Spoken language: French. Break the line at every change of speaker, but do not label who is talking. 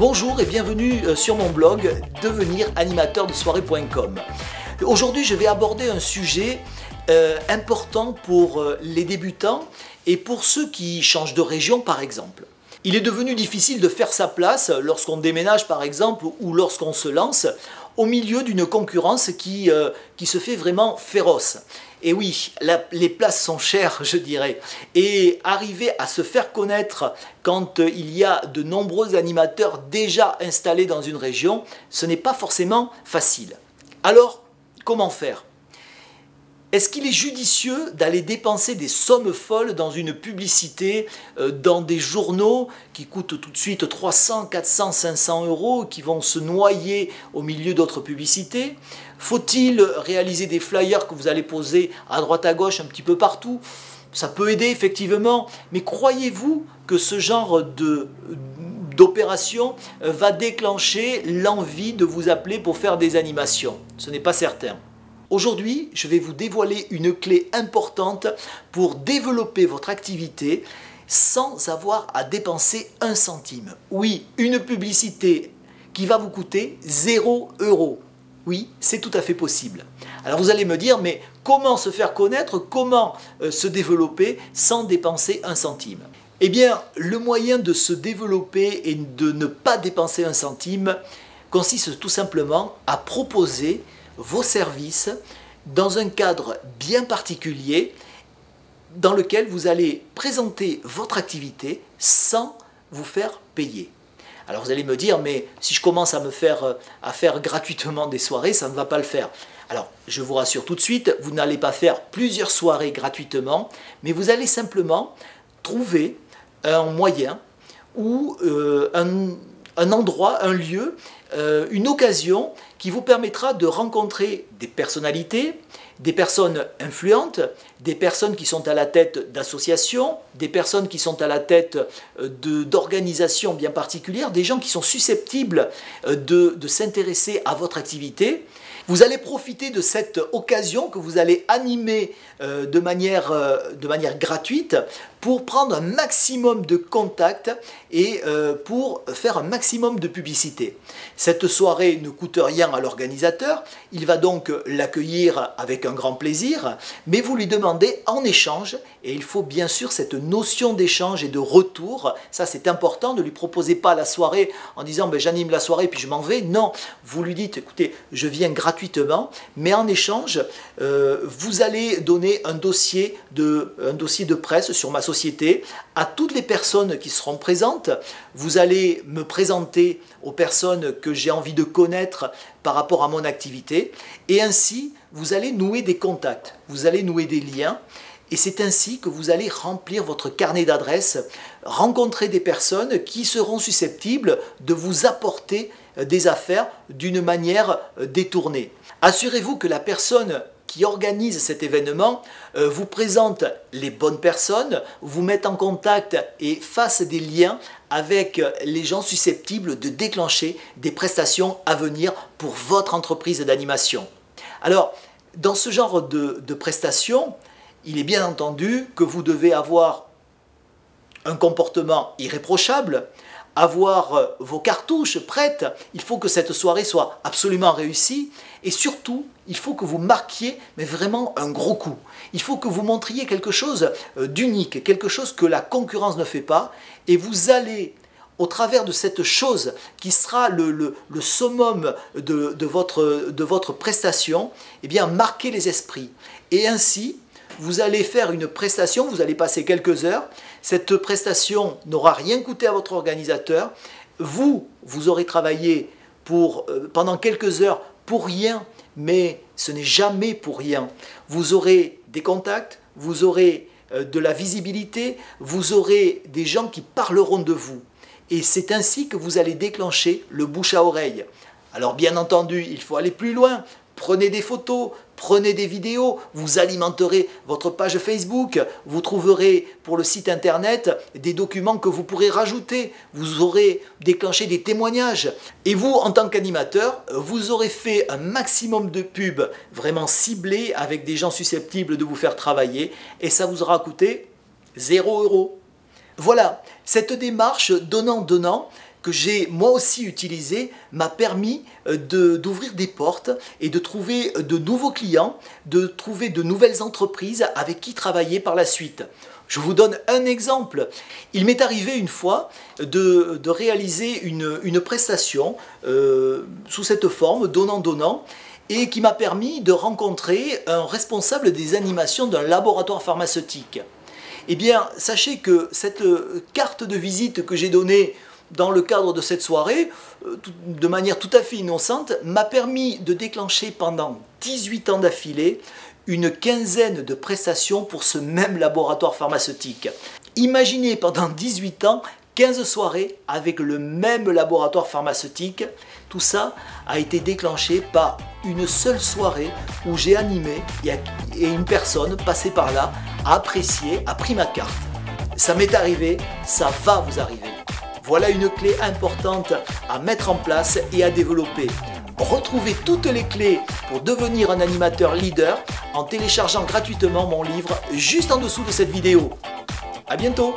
Bonjour et bienvenue sur mon blog deveniranimateurdesoirée.com. Aujourd'hui, je vais aborder un sujet important pour les débutants et pour ceux qui changent de région par exemple. Il est devenu difficile de faire sa place lorsqu'on déménage par exemple ou lorsqu'on se lance au milieu d'une concurrence qui se fait vraiment féroce. Et oui, les places sont chères, je dirais. Et arriver à se faire connaître quand il y a de nombreux animateurs déjà installés dans une région, ce n'est pas forcément facile. Alors, comment faire ? Est-ce qu'il est judicieux d'aller dépenser des sommes folles dans une publicité, dans des journaux qui coûtent tout de suite 300, 400, 500 euros, qui vont se noyer au milieu d'autres publicités? Faut-il réaliser des flyers que vous allez poser à droite à gauche un petit peu partout? Ça peut aider effectivement, mais croyez-vous que ce genre d'opération va déclencher l'envie de vous appeler pour faire des animations? Ce n'est pas certain. Aujourd'hui, je vais vous dévoiler une clé importante pour développer votre activité sans avoir à dépenser un centime. Oui, une publicité qui va vous coûter 0 €. Oui, c'est tout à fait possible. Alors vous allez me dire, mais comment se faire connaître, comment se développer sans dépenser un centime? Eh bien, le moyen de se développer et de ne pas dépenser un centime consiste tout simplement à proposer vos services dans un cadre bien particulier dans lequel vous allez présenter votre activité sans vous faire payer. Alors vous allez me dire, mais si je commence à faire gratuitement des soirées, ça ne va pas le faire. Alors je vous rassure tout de suite, vous n'allez pas faire plusieurs soirées gratuitement, mais vous allez simplement trouver un moyen ou un endroit, un lieu, une occasion qui vous permettra de rencontrer des personnalités, des personnes influentes, des personnes qui sont à la tête d'associations, des personnes qui sont à la tête d'organisations bien particulières, des gens qui sont susceptibles de s'intéresser à votre activité. Vous allez profiter de cette occasion que vous allez animer de manière gratuite pour prendre un maximum de contacts et pour faire un maximum de publicité. Cette soirée ne coûte rien à l'organisateur, il va donc l'accueillir avec un grand plaisir, mais vous lui demandez en échange, et il faut bien sûr cette notion d'échange et de retour, ça c'est important, ne lui proposez pas la soirée en disant ben, j'anime la soirée puis je m'en vais, non, vous lui dites écoutez je viens gratuitement, mais en échange vous allez donner un dossier de presse sur ma société à toutes les personnes qui seront présentes, vous allez me présenter aux personnes que j'ai envie de connaître par rapport à mon activité, et ainsi vous allez nouer des contacts, vous allez nouer des liens, et c'est ainsi que vous allez remplir votre carnet d'adresses, rencontrer des personnes qui seront susceptibles de vous apporter des affaires d'une manière détournée. Assurez-vous que la personne qui organise cet événement vous présente les bonnes personnes, vous mette en contact et fasse des liens avec les gens susceptibles de déclencher des prestations à venir pour votre entreprise d'animation. Alors, dans ce genre de prestations, il est bien entendu que vous devez avoir un comportement irréprochable, avoir vos cartouches prêtes, il faut que cette soirée soit absolument réussie et surtout, il faut que vous marquiez mais vraiment un gros coup. Il faut que vous montriez quelque chose d'unique, quelque chose que la concurrence ne fait pas et vous allez, au travers de cette chose qui sera le summum de votre prestation, eh bien, marquer les esprits. Et ainsi, vous allez faire une prestation, vous allez passer quelques heures, cette prestation n'aura rien coûté à votre organisateur, vous aurez travaillé pendant quelques heures pour rien, mais ce n'est jamais pour rien. Vous aurez des contacts, vous aurez de la visibilité, vous aurez des gens qui parleront de vous. Et c'est ainsi que vous allez déclencher le bouche à oreille. Alors bien entendu, il faut aller plus loin. Prenez des photos, prenez des vidéos, vous alimenterez votre page Facebook, vous trouverez pour le site internet des documents que vous pourrez rajouter, vous aurez déclenché des témoignages. Et vous, en tant qu'animateur, vous aurez fait un maximum de pubs vraiment ciblées avec des gens susceptibles de vous faire travailler et ça vous aura coûté 0 €. Voilà, cette démarche donnant-donnant que j'ai moi aussi utilisé m'a permis d'ouvrir des portes et de trouver de nouveaux clients, de trouver de nouvelles entreprises avec qui travailler par la suite. Je vous donne un exemple. Il m'est arrivé une fois de réaliser une prestation sous cette forme, donnant-donnant, et qui m'a permis de rencontrer un responsable des animations d'un laboratoire pharmaceutique. Eh bien, sachez que cette carte de visite que j'ai donnée dans le cadre de cette soirée, de manière tout à fait innocente, m'a permis de déclencher pendant 18 ans d'affilée une quinzaine de prestations pour ce même laboratoire pharmaceutique. Imaginez pendant 18 ans, 15 soirées avec le même laboratoire pharmaceutique. Tout ça a été déclenché par une seule soirée où j'ai animé et une personne passée par là a apprécié, a pris ma carte. Ça m'est arrivé, ça va vous arriver. Voilà une clé importante à mettre en place et à développer. Retrouvez toutes les clés pour devenir un animateur leader en téléchargeant gratuitement mon livre juste en dessous de cette vidéo. À bientôt!